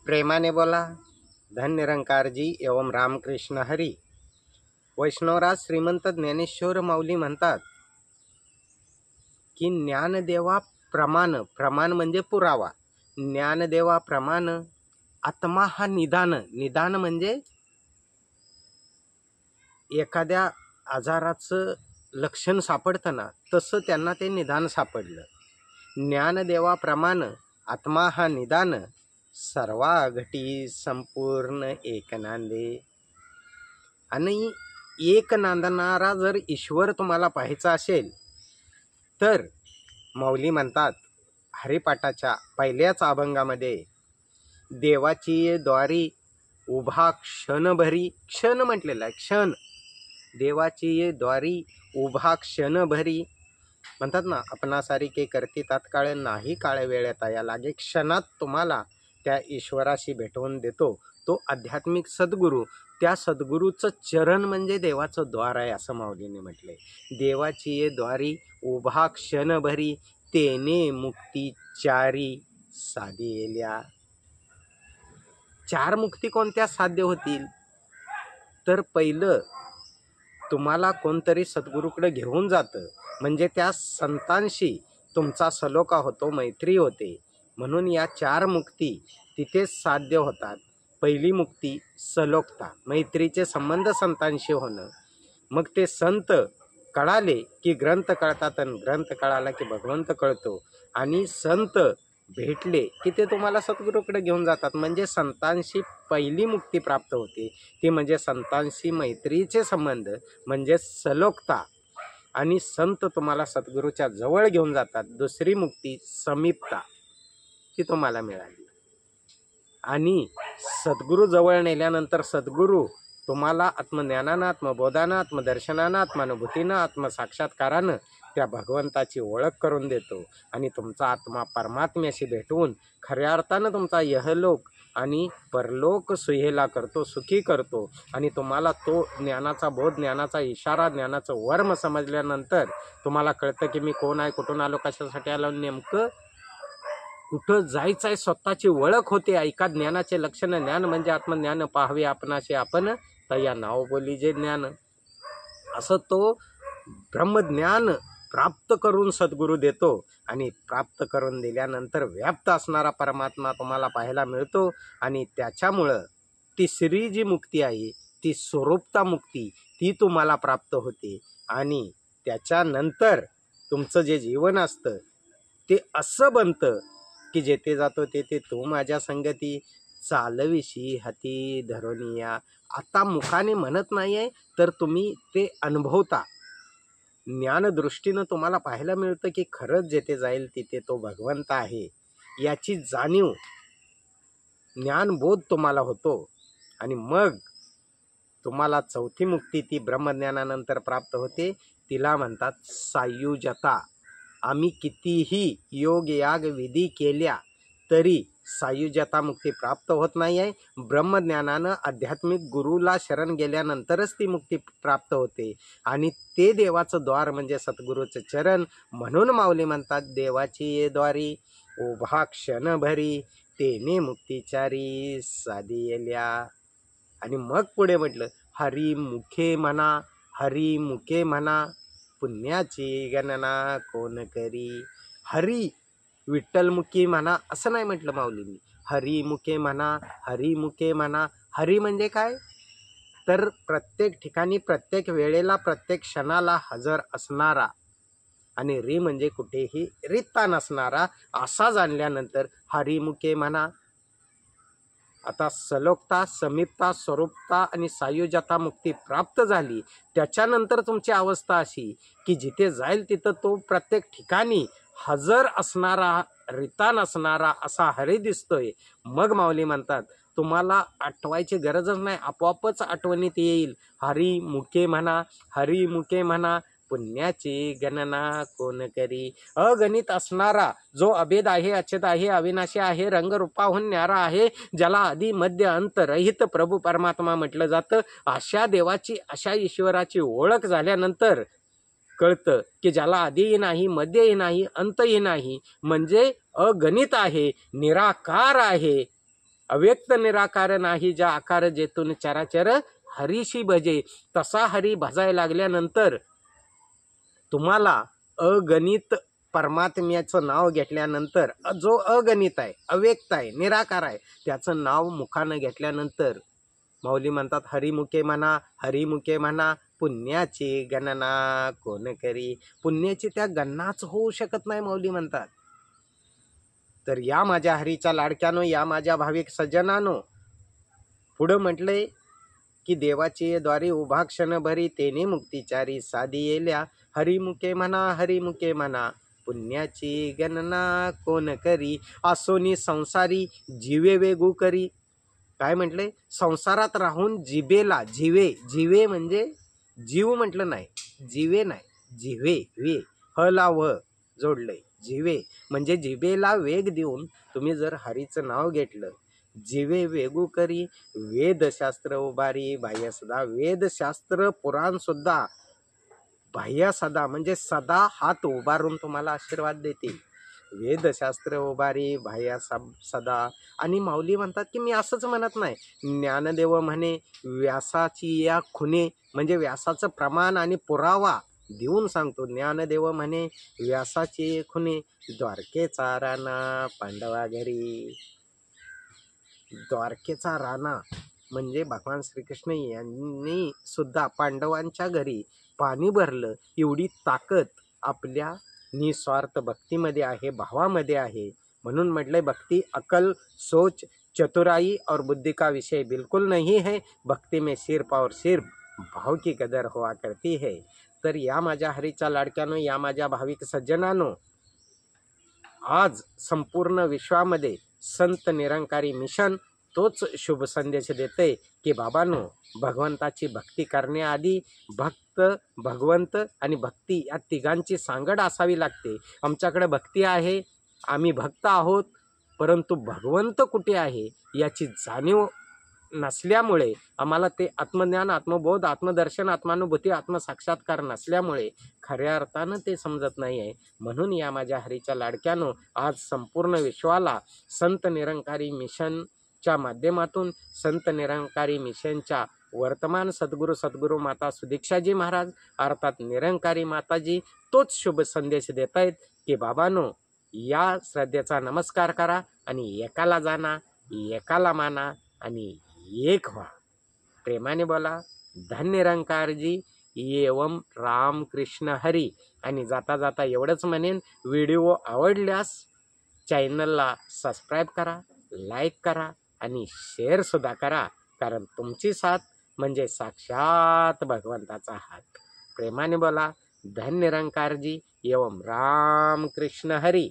प्रेमाने बोला। धन निरंकार जी एवं रामकृष्ण हरी। वैष्णवराज श्रीमंत ज्ञानेश्वर माऊली म्हणतात की ज्ञानदेवा प्रमाण, प्रमाण म्हणजे पुरावा, ज्ञानदेवा प्रमाण आत्मा हा निदान, निदान म्हणजे एखाद्या आजाराचं लक्षण सापडतं ना, तसं त्यांना ते निदान सापडलं। ज्ञानदेवा प्रमाण आत्मा हा निदान, सर्वा घटी संपूर्ण एक नांदे। आणि एक नांदणारा जर ईश्वर तुम्हाला पाहायचा असेल तर माऊली म्हणतात हरिपाठाच्या पहिल्याच अभंगामध्ये, देवाची द्वारी उभा क्षणभरी, क्षण म्हटलेला आहे, क्षण, देवाची द्वारी उभा क्षणभरी, म्हणतात ना, आपणासारिखे करती तात्काळ नाही काळ वेळेत या लागे, क्षणात तुम्हाला त्या ईश्वराशी भेटवून देतो तो आध्यात्मिक सद्गुरू। त्या सद्गुरूचं चरण म्हणजे देवाचं द्वार आहे असं माऊलीने म्हटले। देवाची द्वारी उभा क्षणभरी, तेने मुक्ती चारी साधिल्या। चार मुक्ती कोणत्या साध्य होतील? तर पहिलं, तुम्हाला कोणतरी सद्गुरूकडे घेऊन जातं, म्हणजे त्या संतांशी तुमचा सलोखा होतो, मैत्री होते, म्हणून या चार मुक्ती तिथेच साध्य होतात। पहिली मुक्ती सलोखता, मैत्रीचे संबंध संतांशी होणं, मग ते संत कळाले की ग्रंथ कळतात, आणि ग्रंथ कळाला की भगवंत कळतो, आणि संत भेटले की ते तुम्हाला सद्गुरूकडे घेऊन जातात, म्हणजे संतांशी पहिली मुक्ती प्राप्त होते, ती म्हणजे संतांशी मैत्रीचे संबंध म्हणजे सलोखता, आणि संत तुम्हाला सद्गुरूच्या जवळ घेऊन जातात। दुसरी मुक्ती समीपता, ती तुम्हाला मिळाली, आणि सद्गुरू जवळ नेल्यानंतर सद्गुरू तुम्हाला आत्मज्ञानानं, आत्मबोधानं, आत्मदर्शनानं, आत्मानुभूतीनं, आत्मसाक्षात्कारानं त्या भगवंताची ओळख करून देतो, आणि तुमचा आत्मा परमात्म्याशी भेटवून खऱ्या अर्थानं तुमचा यहलोक आणि परलोक सुहेला करतो, सुखी करतो, आणि तुम्हाला तो ज्ञानाचा बोध, ज्ञानाचा इशारा, ज्ञानाचं वर्म समजल्यानंतर तुम्हाला कळतं की मी कोण आहे, कुठून आलो, कशासाठी आलो, नेमकं कुठं जायचं आहे, स्वतःची ओळख होते। ऐका ज्ञानाचे लक्षण, ज्ञान म्हणजे आत्मज्ञान, पाहावे आपणाशी आपण तया नाव बोली जे ज्ञान, असं तो ब्रह्मज्ञान प्राप्त करून सद्गुरू देतो, आणि प्राप्त करून दिल्यानंतर व्याप्त असणारा परमात्मा तुम्हाला पाहायला मिळतो, आणि त्याच्यामुळं तिसरी जी मुक्ती आहे ती स्वरूपता मुक्ती, ती तुम्हाला प्राप्त होते, आणि त्याच्यानंतर तुमचं जे जीवन असतं ते असं बनतं की जेथे जातो तेथे तू माझ्या संगती, चालविशी हाती धरोनिया। आता मुखाने म्हणत नाही आहे, तर तुम्ही ते अनुभवता, ज्ञानदृष्टीनं तुम्हाला पाहायला मिळतं की खरंच जेथे जाईल तिथे तो भगवंत आहे, याची जाणीव, ज्ञानबोध तुम्हाला होतो, आणि मग तुम्हाला चौथी मुक्ती ती ब्रह्मज्ञानानंतर प्राप्त होते, तिला म्हणतात सायुज्यता। आम्ही कितीही योग याग विधी केल्या तरी सायुज्यता मुक्ती प्राप्त होत नाही आहे। ब्रह्मज्ञानानं आध्यात्मिक गुरुला शरण गेल्यानंतरच ती मुक्ती प्राप्त होते, आणि ते देवाचं द्वार म्हणजे सद्गुरूचं चरण, म्हणून माऊली म्हणतात देवाची द्वारी उभा क्षणभरी, तेने मुक्तीचारी साधिल्या। आणि मग पुढे म्हटलं, हरी मुखे म्हणा, हरी मुखे म्हणा, पुण्याची गणना कोण करी। हरी विठ्ठलमुखी म्हणा असं नाही म्हटलं माऊलींनी, हरी मुखे म्हणा, हरी मुखे म्हणा। हरी म्हणजे काय? तर प्रत्येक ठिकाणी, प्रत्येक वेळेला, प्रत्येक क्षणाला हजर असणारा, आणि री म्हणजे कुठेही रित्ता नसणारा, असा जाणल्यानंतर हरी मुखे म्हणा। आता सलोखता, समीपता, स्वरूपता आणि सायुज्यता मुक्ती प्राप्त झाली, त्याच्यानंतर तुमची अवस्था अशी की जिथे जाईल तिथं तो प्रत्येक ठिकाणी हजर असणारा, रिता नसणारा असा हरी दिसतोय। मग माऊली म्हणतात तुम्हाला आठवायची गरजच नाही, आपोआपच आठवणीत येईल, हरी मुखे म्हणा, हरी मुखे म्हणा, पुण्याची गणना कोण करी। अगणित असणारा जो अभेद आहे, अच्युत आहे, अविनाशी आहे, रंगरूपाहून न्यारा आहे, ज्याला आधी मध्य अंत रहित प्रभू परमात्मा म्हटलं जातं, अशा देवाची, अशा ईश्वराची ओळख झाल्यानंतर कळतं की ज्याला आधीही नाही, मध्यही नाही, अंतही नाही, म्हणजे अगणित आहे, निराकार आहे, अव्यक्त निराकार नाही ज्या आकार जेतून चराचर हरीशी भजे. तसा हरी भजायला लागल्यानंतर तुम्हाला अगणित परमात्म्याचं नाव घेतल्यानंतर जो अगणित आहे, अव्यक्त आहे, निराकार आहे, त्याचं नाव मुखानं घेतल्यानंतर माऊली म्हणतात हरिमुखे म्हणा, हरिमुखे म्हणा, पुण्याची गणना कोण करी. पुण्याची त्या गणनाच होऊ शकत नाही माऊली म्हणतात. तर या माझ्या हरीच्या लाडक्यानो, या माझ्या भाविक सज्जनानो, पुढं म्हटलंय की देवाची द्वारी उभा क्षण भरी तेने मुक्तिचारी साधी येल्या. हरिमुखे म्हणा, हरिमुखे म्हणा, पुण्याची गणना कोण करी. आसोनी संसारी जीवे वेगू करी. काय म्हटले? संसारात राहून जिबेला, जीवे म्हणजे जीव म्हटलं नाही, जीवे नाही, जिवे वे हला व जोडलंय. जिवे म्हणजे जिबेला वेग देऊन तुम्ही जर हरीचं नाव घेतलं, जिवे वेगू करी. वेदशास्त्र उभारी बाह्य सदा. वेदशास्त्र पुराण सुद्धा बाह्य सदा म्हणजे सदा हात उभारून तुम्हाला आशीर्वाद देतील. वेदशास्त्र उभारी बाह्य सदा. आणि माऊली म्हणतात की मी असंच म्हणत नाही. ज्ञानदेव म्हणे व्यासाची या खुने म्हणजे व्यासाचं प्रमाण आणि पुरावा देऊन सांगतो. ज्ञानदेव म्हणे व्यासाची खुने द्वारकेचा राणा पांडवा घरी. द्वारकेचा राणा म्हणजे भगवान श्रीकृष्ण यांनी सुद्धा पांडवांच्या घरी पाणी भरलं. एवढी ताकद आपल्या निस्वार्थ भक्तीमध्ये आहे, भावामध्ये आहे. म्हणून म्हटले भक्ति अकल सोच चतुराई और बुद्धि का विषय बिल्कुल नहीं है. भक्ति में सिर्फ और सिर्फ भाव की कदर हुआ करती है. तर या माझ्या हरीच्या लाडक्यानो, या माझ्या भाविक सज्जनानो, आज संपूर्ण विश्वामध्ये संत निरंकारी मिशन तोच शुभ संदेश देते की बाबांनो, भगवंताची भक्ती करण्याआधी भक्त, भगवंत आणि भक्ती या तिघांची सांगड असावी लागते. आमच्याकडे भक्ती आहे, आम्ही भक्त आहोत, परंतु भगवंत कुठे आहे याची जाणीव नसल्यामुळे, आम्हाला ते आत्मज्ञान, आत्मबोध, आत्मदर्शन, आत्मानुभूती, आत्मसाक्षात्कार नसल्यामुळे खऱ्या अर्थानं ते समजत नाही आहे. म्हणून या माझ्या हरीच्या लाडक्यानो, आज संपूर्ण विश्वाला संत निरंकारी मिशनच्या माध्यमातून, संत निरंकारी मिशनच्या वर्तमान सद्गुरू माता सुदीक्षाजी महाराज अर्थात निरंकारी माताजी तोच शुभ संदेश देत आहेत की बाबांनो, या श्रद्धेचा नमस्कार करा आणि एकाला जाणा, एकाला माना आणि एक व्हा. प्रेमाने बोला धन्य निरंकारजी एवं रामकृष्ण हरी. आणि जाता जाता एवढंच म्हणेन, व्हिडिओ आवडल्यास चॅनलला सबस्क्राईब करा, लाईक करा आणि शेअरसुद्धा करा. कारण तुमची साथ म्हणजे साक्षात भगवंताचा हात. प्रेमाने बोला धन्य निरंकारजी एवं रामकृष्ण हरी.